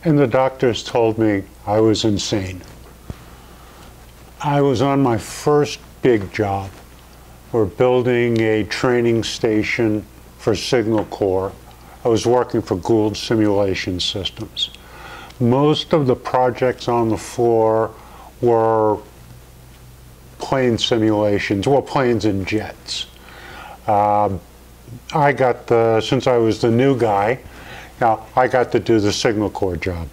and the doctors told me I was insane. I was on my first big job. We're building a training station for Signal Corps. I was working for Gould Simulation Systems. Most of the projects on the floor were plane simulations, well, planes and jets. Since I was the new guy, I got to do the Signal Corps job.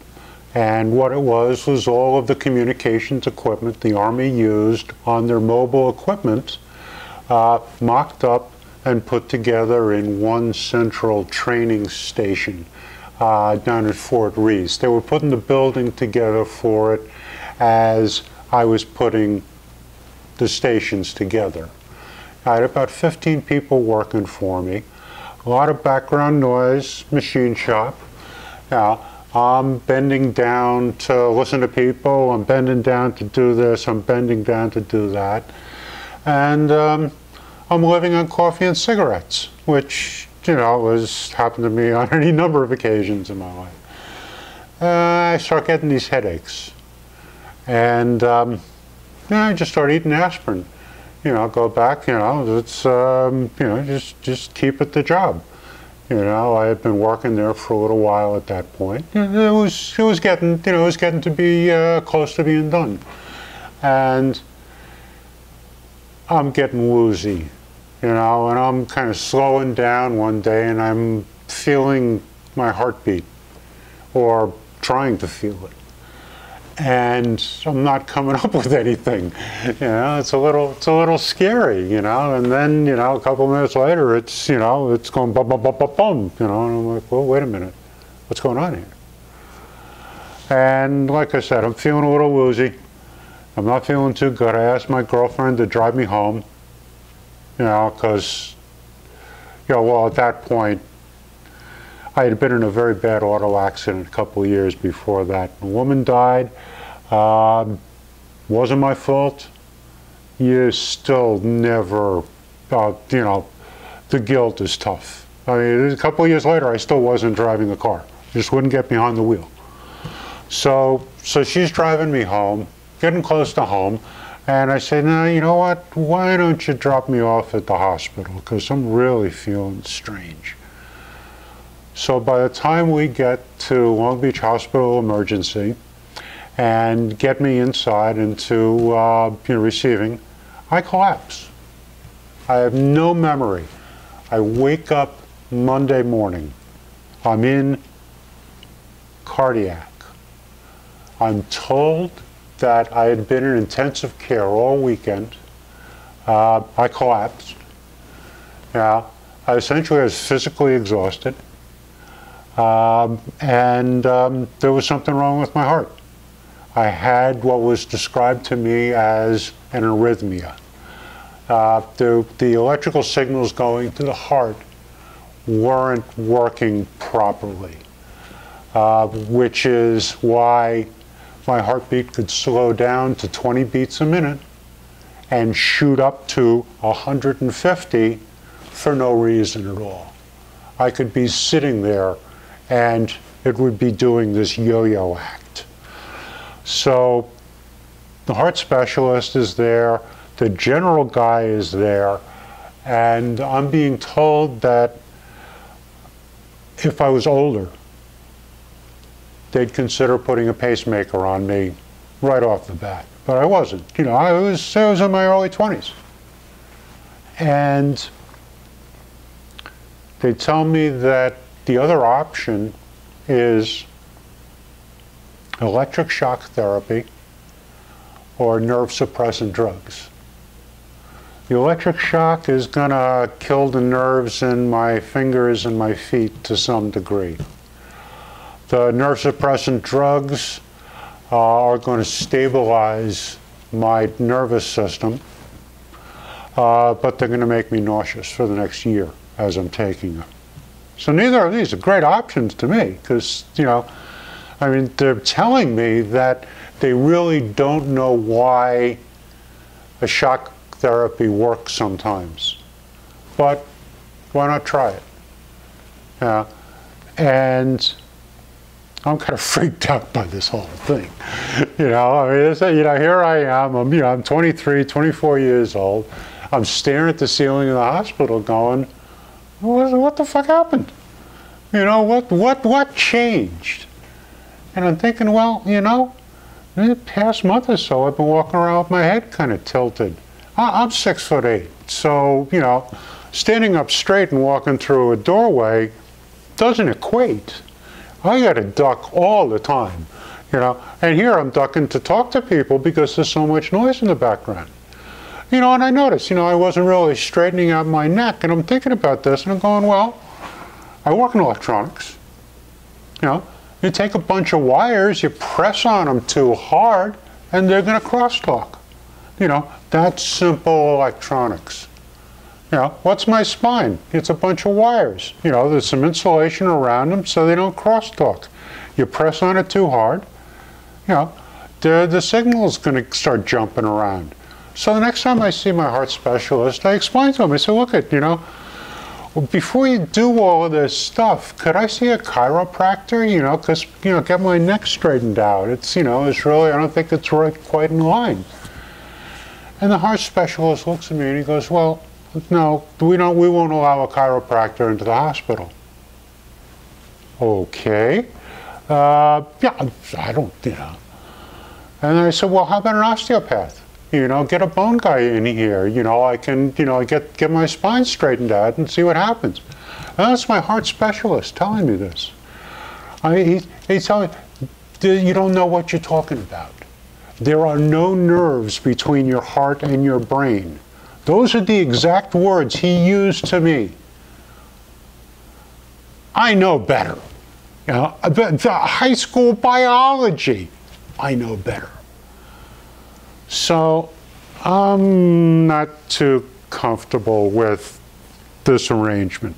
And what it was all of the communications equipment the Army used on their mobile equipment, mocked up and put together in one central training station down at Fort Reese. They were putting the building together for it as I was putting the stations together. I had about 15 people working for me. A lot of background noise, machine shop. I'm bending down to listen to people, I'm bending down to do this, I'm bending down to do that. And I'm living on coffee and cigarettes, which, happened to me on any number of occasions in my life. I start getting these headaches. And I just start eating aspirin. Go back, it's, just keep at the job. I had been working there for a little while at that point. It was getting to be close to being done. And I'm getting woozy, and I'm kind of slowing down one day, and I'm feeling my heartbeat, or trying to feel it. And I'm not coming up with anything. It's a little scary, and then, a couple of minutes later, it's going bum, bum, bum, bum, bum, and I'm like, well, wait a minute, what's going on here? And like I said, I'm feeling a little woozy. I'm not feeling too good. I asked my girlfriend to drive me home, because, at that point, I had been in a very bad auto accident a couple of years before that. A woman died. Wasn't my fault. You still never, the guilt is tough. I mean, a couple of years later, I still wasn't driving the car. Just wouldn't get behind the wheel. So she's driving me home, getting close to home, and I say, no, you know what? Why don't you drop me off at the hospital? Because I'm really feeling strange. So by the time we get to Long Beach Hospital Emergency and get me inside into receiving, I collapse. I have no memory. I wake up Monday morning. I'm in cardiac. I'm told that I had been in intensive care all weekend. I collapsed. I essentially was physically exhausted. There was something wrong with my heart. I had what was described to me as an arrhythmia. The electrical signals going to the heart weren't working properly, which is why my heartbeat could slow down to 20 beats a minute and shoot up to 150 for no reason at all. I could be sitting there and it would be doing this yo-yo act. So the heart specialist is there, the general guy is there, and I'm being told that if I was older, they'd consider putting a pacemaker on me right off the bat. But I wasn't. I was in my early 20s. And they tell me that the other option is electric shock therapy or nerve suppressant drugs. The electric shock is going to kill the nerves in my fingers and my feet to some degree. The nerve suppressant drugs are going to stabilize my nervous system, but they're going to make me nauseous for the next year as I'm taking them. So neither of these are great options to me because, they're telling me that they really don't know why a shock therapy works sometimes. But why not try it? And I'm kind of freaked out by this whole thing. I mean, here I am, I'm 23, 24 years old. I'm staring at the ceiling of the hospital going, what the fuck happened? What changed? And I'm thinking, well, in the past month or so, I've been walking around with my head kind of tilted. I'm 6'8", so, standing up straight and walking through a doorway doesn't equate. I got to duck all the time, and here I'm ducking to talk to people because there's so much noise in the background. And I noticed, I wasn't really straightening out my neck, and I'm thinking about this, and I'm going, well, I work in electronics. You take a bunch of wires, you press on them too hard, and they're going to crosstalk. That's simple electronics. What's my spine? It's a bunch of wires. There's some insulation around them so they don't crosstalk. You press on it too hard, the signal's going to start jumping around. So the next time I see my heart specialist, I explain to him, I say, look, before you do all of this stuff, could I see a chiropractor, because, get my neck straightened out. It's really, I don't think it's right quite in line. And the heart specialist looks at me and he goes, well, no, we won't allow a chiropractor into the hospital. Okay. Yeah, I don't, And then I said, well, how about an osteopath? Get a bone guy in here. I can, get my spine straightened out and see what happens. And that's my heart specialist telling me this. He's telling me, you don't know what you're talking about. There are no nerves between your heart and your brain. Those are the exact words he used to me. I know better. The high school biology, I know better. So I'm not too comfortable with this arrangement.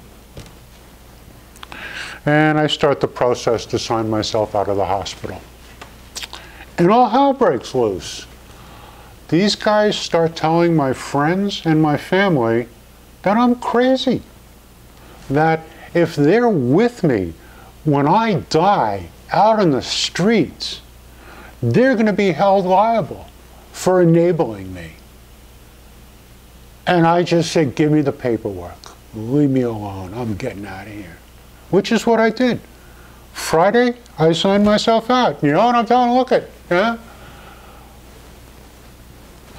And I start the process to sign myself out of the hospital. And all hell breaks loose. These guys start telling my friends and my family that I'm crazy. That if they're with me when I die out in the streets, they're going to be held liable for enabling me. And I just said, give me the paperwork. Leave me alone. I'm getting out of here. Which is what I did. Friday, I signed myself out. And I'm telling them, look it,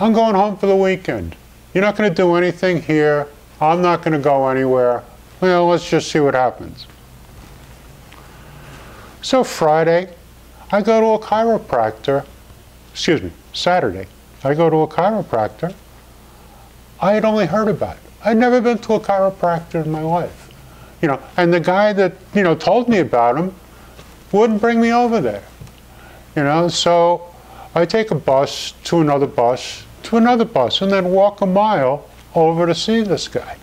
I'm going home for the weekend. You're not going to do anything here. I'm not going to go anywhere. Well, let's just see what happens. So Friday, I go to a chiropractor. Saturday, I go to a chiropractor. I had only heard about it. I'd never been to a chiropractor in my life. And the guy that, told me about him wouldn't bring me over there. So I take a bus to another bus to another bus and then walk a mile over to see this guy.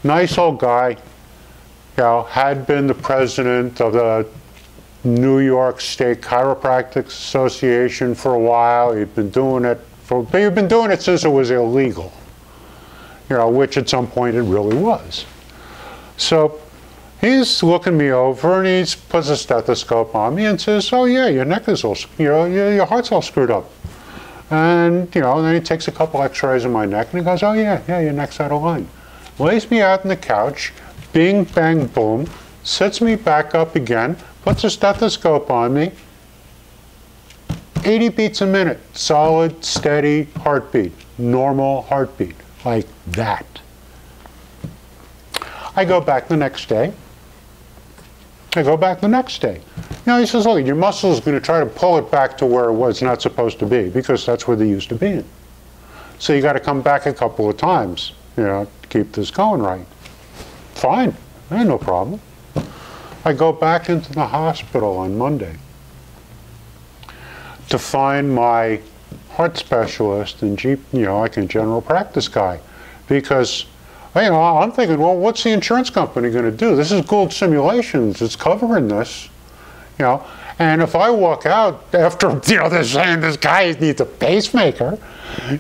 Nice old guy, had been the president of the New York State Chiropractic Association for a while. He'd been doing it since it was illegal, which at some point it really was. So he's looking me over and he puts a stethoscope on me and says, oh yeah, your neck is all, your heart's all screwed up. And, then he takes a couple x-rays of my neck and he goes, oh yeah, your neck's out of line. Lays me out on the couch, bing, bang, boom, sets me back up again, puts a stethoscope on me, 80 beats a minute, solid, steady heartbeat, normal heartbeat, like that. I go back the next day. He says, look, your muscle is going to try to pull it back to where it was not supposed to be, because that's where they used to be in. So you got to come back a couple of times, to keep this going right. Fine, I had no problem. I go back into the hospital on Monday to find my heart specialist and like a general practice guy, because I'm thinking, well, what's the insurance company going to do? This is Gould Simulations. It's covering this, And if I walk out after, they're saying this guy needs a pacemaker,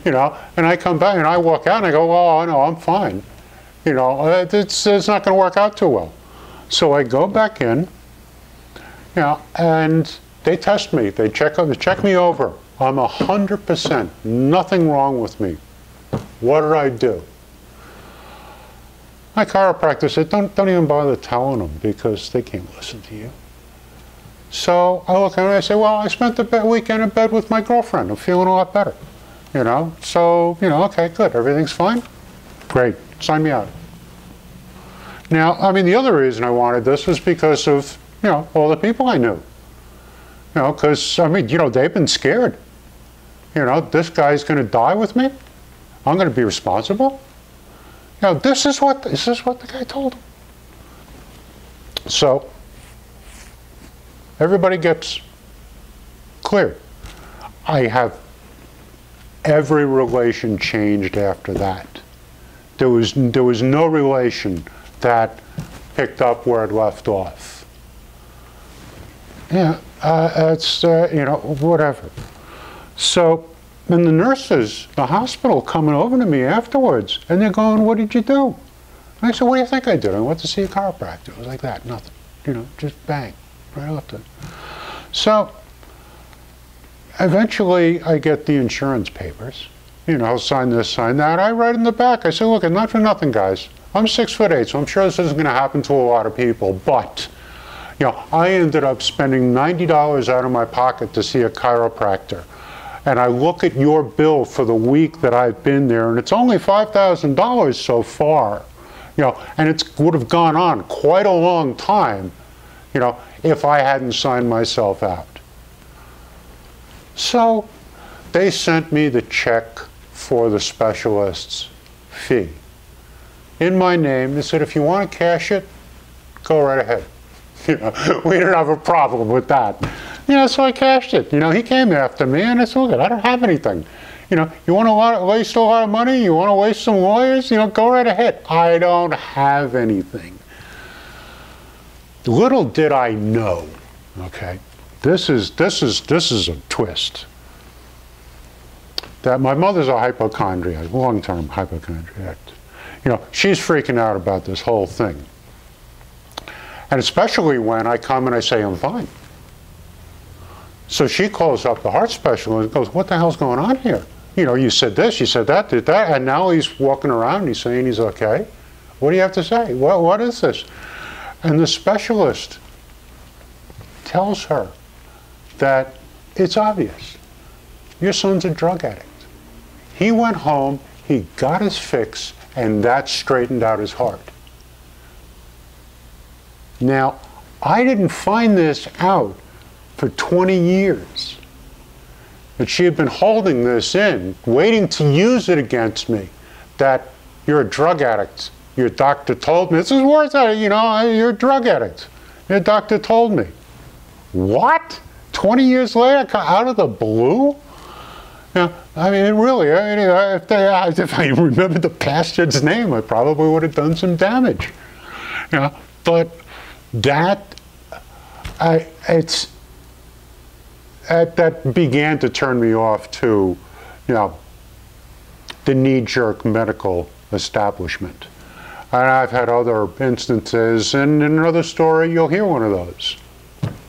and I come back and I walk out and I go, oh, no, I'm fine. It's not going to work out too well. So I go back in You know, and they test me. They check me over. I'm 100%. Nothing wrong with me. What did I do? My chiropractor said, don't even bother telling them because they can't listen to you. So I look at him and I say, well, I spent the weekend in bed with my girlfriend. I'm feeling a lot better. You know, so, you know, okay, good. Everything's fine? Great. Sign me out. Now, I mean, the other reason I wanted this was because of, you know, all the people I knew. You know, because, I mean, you know, they've been scared. You know, this guy's going to die with me? I'm going to be responsible? You know, this is what the guy told him. So, everybody gets cleared. I have every relation changed after that. There was no relation that picked up where it left off. Yeah, it's, you know, whatever. So, and the nurses, the hospital, coming over to me afterwards, and they're going, what did you do? And I said, what do you think I did? I went to see a chiropractor. It was like that, nothing. You know, just bang, right off the. So, eventually I get the insurance papers. You know, sign this, sign that. I write in the back, I say, look, not for nothing, guys. I'm 6'8", so I'm sure this isn't going to happen to a lot of people, but, you know, I ended up spending $90 out of my pocket to see a chiropractor. And I look at your bill for the week that I've been there, and it's only $5,000 so far. You know, and it would have gone on quite a long time, you know, if I hadn't signed myself out. So they sent me the check for the specialist's fee. In my name, they said, if you want to cash it, go right ahead. You know, we didn't have a problem with that. You know, so I cashed it. You know, he came after me, and I said, look, I don't have anything. You know, you want to waste a lot of money? You want to waste some lawyers? You know, go right ahead. I don't have anything. Little did I know, okay, this is a twist, that my mother's a hypochondriac, long-term hypochondriac. You know, she's freaking out about this whole thing. And especially when I come and I say, I'm fine. So she calls up the heart specialist and goes, what the hell's going on here? You know, you said this, you said that, did that, and now he's walking around and he's saying he's okay. What do you have to say? What is this? And the specialist tells her that it's obvious. Your son's a drug addict. He went home, he got his fix, and that straightened out his heart. Now, I didn't find this out for 20 years. But she had been holding this in, waiting to use it against me, that you're a drug addict. Your doctor told me. This is worse, you know, you're a drug addict. Your doctor told me. What? 20 years later, out of the blue? Yeah, I mean, really, if I remembered the bastard's name, I probably would have done some damage. Yeah, but that began to turn me off to, you know, the knee-jerk medical establishment. And I've had other instances, and in another story, you'll hear one of those.